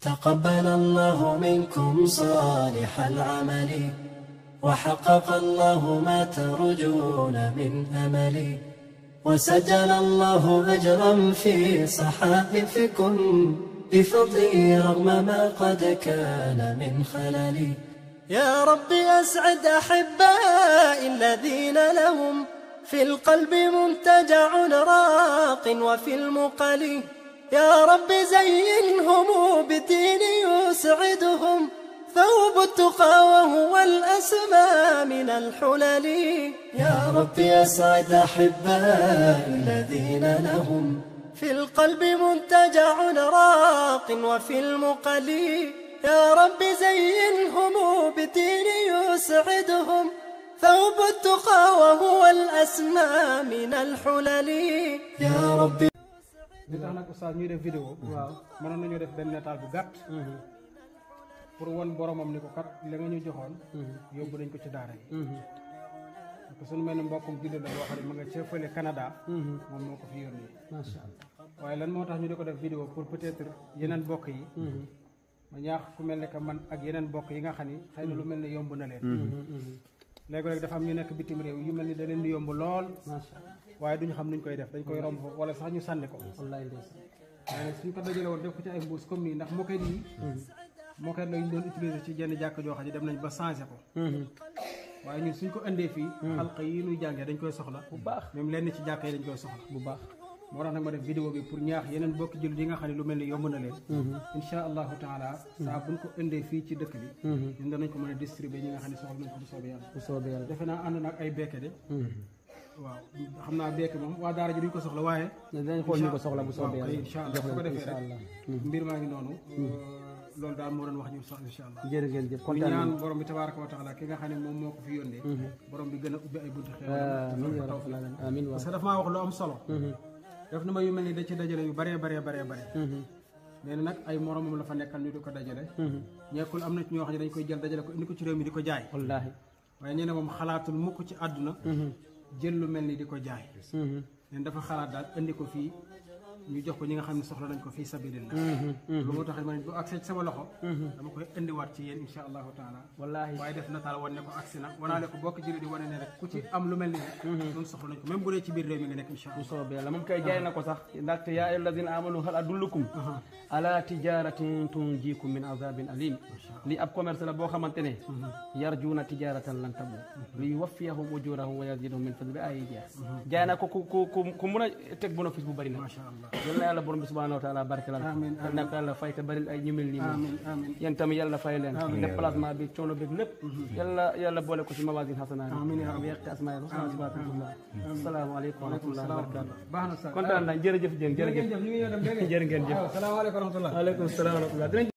تقبل الله منكم صالح العمل وحقق الله ما ترجون من أمل وسجل الله أجرا في صحائفكم بفضله رغم ما قد كان من خلل يا رب أسعد أحبائي الذين لهم في القلب منتجع راق وفي المقل يا رب زينهم بالدين يسعدهم ثوب التقى وهو الأسمى من الحلل يا رب أسعد أحبائي الذين لهم في القلب منتجع راق وفي المقل يا رب زينهم بالدين يسعدهم ثوب التقى وهو الأسمى من الحلل يا رب. li tax nag oustaz ñuy def vidéo waaw mënoon nañu def benn nataal bu gàtt pour won boromam ni ko kat la nga ñu joxoon yóbbu nañ ko ci daara yi parce que suñu mel ne mbokkum jullit la boo xam ne ma nga ca fële Canada moom moo ko fi yónnee macha allah waaye lan moo tax ñu di ko def vidéo pour peut-être yeneen bokk yi ma ñaax ku mel ne que man ak yeneen bokk yi nga xam ni xëy na lu mel ne yomb na leen léegi-léegi dafa am ñu nekk bitim réew yu mel ni da leen di yomb lool waaye duñu xam nuñ koy def dañ koy romb wala sax ñu sànni ko wallaay waaye nag suñ ko dajale woon def ko ci ay mbuus comme nii ndax moket yi moket lañ doon utiliser ci jenn jàkk joo xam ne dem nañ ba changé ko waaye ñun suñ ko indee fii xalqa yi nuy jàngee dañ koy soxla bu baax même lenn ci jàkk yi dañ koy soxla bu baax moo tax nag ma def vidéo bi pour ñaax yeneen bokki jullit yi nga xam ne lu mel ni yomb na leen insha allahu taala saa buñ ko indee fii ci dëkk bi ñun danañ ko mën a distribuer ñi nga xam ne soxla nañ ko bu soobee yàlla defe naa ànd nag ay bekke de waaw xam naa bekke moom waa daara ji duñ ko soxla waaye dañ xool ñu ko soxla bu soobee yàlla insha allah su ko defee rek mbir maa ngi noonu loolu daal moo doon wax ñu sax insha allah jërë ngeen jëf kontaan ñaan borom bi tabaraka wa taala ki nga xam ne moom moo ko fi yónnee borom bi gën a ubbi ay buntu xew amiin parce que dafa maa wax lu am solo def na ma yu mel ni da ci dajale yu bëree bëree nee na nag ay moromam la fa nekkal ñu di ko dajale ñekkul am na ci ñoo xam ne dañ koy jël dajale ko indi ko ci réew mi di ko jaay wallaahi waaye ñee ne moom xalaatul mukk ci àdduna jël lu mel ni di ko jaay neen dafa xalaat daal indi ko fii ñu jox ko ñi nga xam ne soxla nañ ko fii sabilillah lu moo tax ma ne bu accès ci sama loxo dama koy indiwaat ci yéen insha allahu taala wallaahi waaye def nataal wan ne ko accès na wanaale ko bokk jëri di wane ne rek ku ci am lu mel ni ñun soxla nañ ko même bu dee ci biir réew mi nga nekk insha allah bu soobee yàlla moom koy jaay na ko sax ndaxte yaa ayyuha alladina amanu hal adullukum ala tijaratin tunjikum min azabin alim lii ab commerce la boo xamante ne yarjuuna tijaratan lan tabu li yuwaffiyahum ujurahum wa yazidahum min fadli ay jeex jaay na ko ku mun a teg bénéfice bu bëri la yal na yàlla borom bi subhanahu wa taala barkelal yal na ko yàlla fay te bari ay ñu mel nii yéen tamit yàlla fay leen déplacement bi coono bi lépp yàlla boole ko ci mawasin xasana bi yaqi asmaa wa sifaatullah asalaamaaleykum wa rahmatullahi wa barakatuh kontaan naa jërëjëf Dieng jërëjëf jërë ngeen jëf salaamaaleykum wa rahmatullah waaleykum salaam wa rahmatullah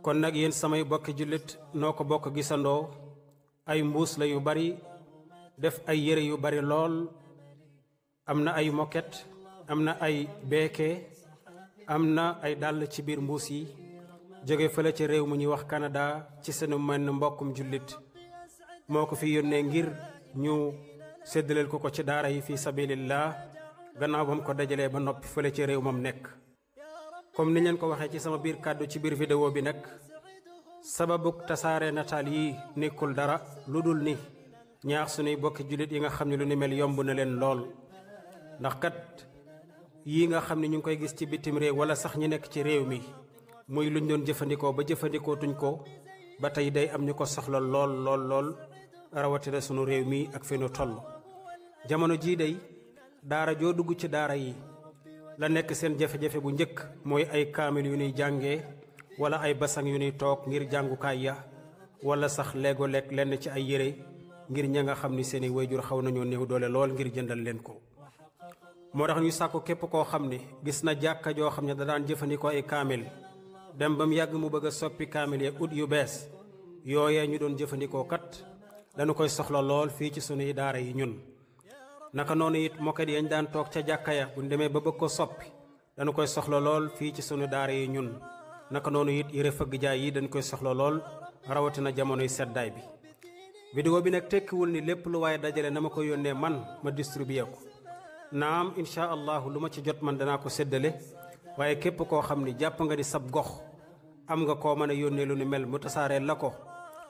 kon nag yéen samay bokki jullit noo ko bokk gisandoo ay mbuus la yu bari def ay yére yu bari lool am na ay moket am na ay beeke am na ay dàll ci biir mbuus yi jóge fële ci réew mu ñuy wax Canada ci sunu mën mbokkum jullit moo ko fi yónnee ngir ñu séddaleel ko ci daara yi fi sabilillah gannaaw ba mu ko dajalee ba noppi fële ci réew moom nekk comme ni leen ko waxee ci sama biir kàddu ci biir vidéo bi nag sababuk tasaare nataal yi nekkul dara lu dul ni ñaax sunuy bokki jullit yi nga xam ne lu ni mel yomb na leen lool ndax kat yii nga xam ne ñu ngi koy gis ci bitim réew wala sax ñi nekk ci réew mi muy luñ doon jëfandikoo ba jëfandikoo tuñ ko ba tey day am ñu ko soxla lool rawatina sunu réew mi ak fi nu toll jamono jii day daara joo dugg ci daara yi la nekk seen jafe-jafe bu njëkk mooy ay kaamil yu nuy jàngee wala ay basang yu nuy toog ngir jàngukaay ya wala sax léego-leeg lenn ci ay yére ngir ña nga xam ni seeni wayjur xaw nañoo néew doole lool ngir jëndal leen ko moo tax ñu sàkku képp koo xam ne gis na jàkka joo xam ne da daan jëfandikoo ay kaamil dem ba mu yàgg mu bëgg a soppi kaamil ya ut yu bees yooyee ñu doon jëfandikoo kat dañu koy soxla lool fii ci sunuy daara yi ñun naka noonu it moket yañ daan toog ca jàkka ya buñ demee ba bëgg ko soppi dañu koy soxla lool fii ci sunu daara yi ñun naka noonu it yëre fëgg jaay yi dañ koy soxla lool rawatina jamonoy seddaay bi vidéo bi nag tekkiwul ni lépp lu waaye dajale na ma ko yónnee man ma distribué ko naam insha allahu lu ma ci jot man danaa ko séddale waaye képp koo xam ni jàpp nga ni sab gox am nga koo mën a yónnee lu ni mel mu tasaareel la ko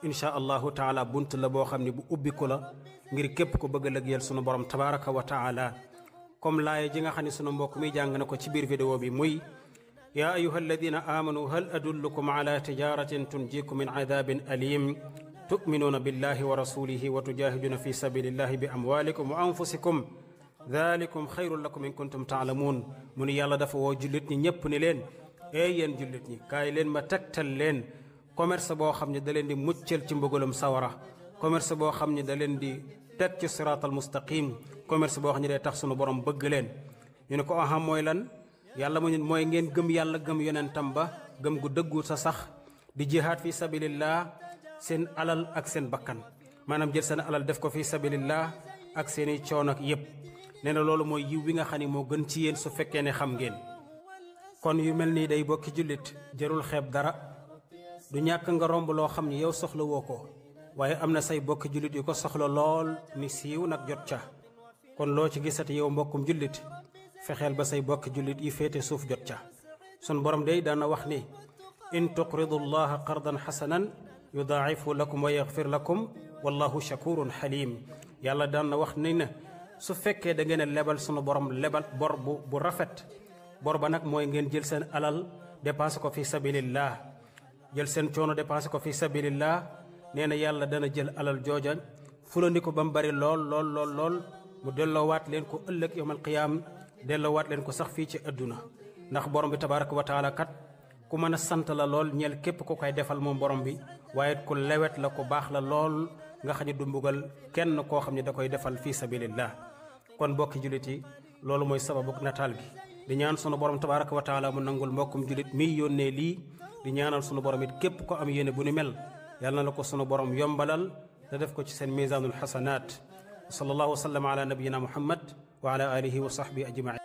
insha allahu taala bunt la boo xam ne bu ubbiku la ngir képp ko bëgg a lëggeel sunu borom tabaraka wa taala comme laaye ji nga xam ne sunu mbokk mi jàng na ko ci biir vidéo bi muy yaa ayuha alladina amanu hal adullukum ala tijaratin tunjikum min adabin alim tuminuuna billahi wa rasulihi wa tujahiduna fi sabilillahi bi amwalikum wa anfusikum dalikum xayrun lakum in kuntum taalamuun mu ni yàlla dafa woo jullit ñi ñépp ni leen yéen jullit ñi kaay leen ma tegtal leen commerce boo xam ne da leen di muccal ci mbugalum sawara commerce boo xam ne da leen di teg ci siraatal mustaqim commerce boo xam ne day tax sunu borom bëgg leen ñu ne ko aham mooy lan yàlla mooy ngeen gëm yàlla gëm yonentam ba gëm gu dëggu sa sax di jihaad fi sabilillah seen alal ak seen bakkan maanaam jël seen alal def ko fi sabilillah ak seeni coono ak yépp nee na loolu mooy yiw wi nga xam ne moo gën ci yéen su fekkee ne xam ngeen kon yu mel nii day bokki jullit jërul xeeb dara du ñàkk nga romb loo xam ne yow soxla woo ko waaye am na say bokki jullit yu ko soxla lool ni siiw nag jot ca kon loo ci gisati yow mbokkum jullit fexeel ba say bokki jullit yi féete suuf jot ca sun borom day daana wax ni in tuqridu llaha qardan xasanan yudaa'ifu lakum wa yaxfir lakum wallahu shakurun xalim yàlla daan na wax ni na su fekkee da ngeen a lebal sunu borom lebal bor bu rafet bor ba nag mooy ngeen jël seen alal dépensé ko fi sabilillah jël seen coono dépensé ko fi sabilillah nee na yàlla dana jël alal jooja fulandi ko ba mu bari lool mu delloowaat leen ko ëllëg yawmal qiyaam delloowaat leen ko sax fii ci adduna ndax borom bi tabaraka wa taala kat ku mën a sant la lool ñeel képp ku koy defal moom borom bi waaye ku lewet la ku baax la lool nga xam ne du mbugal kenn koo xam ne da koy defal fii sabilillah kon bokki jullit yi loolu mooy sababu nataal gi di ñaan sunu borom tabaraka wa taala mu nangul mbokkum jullit miy yónnee lii di ñaanal sunu borom it képp ko am yéene bu ni mel yàlla na la ko sunu borom yombalal te def ko ci seen misaanul xasanaat sallallahu wa sallam ala nabiyina muhammad wa ala alihi wa sahbihi ajmain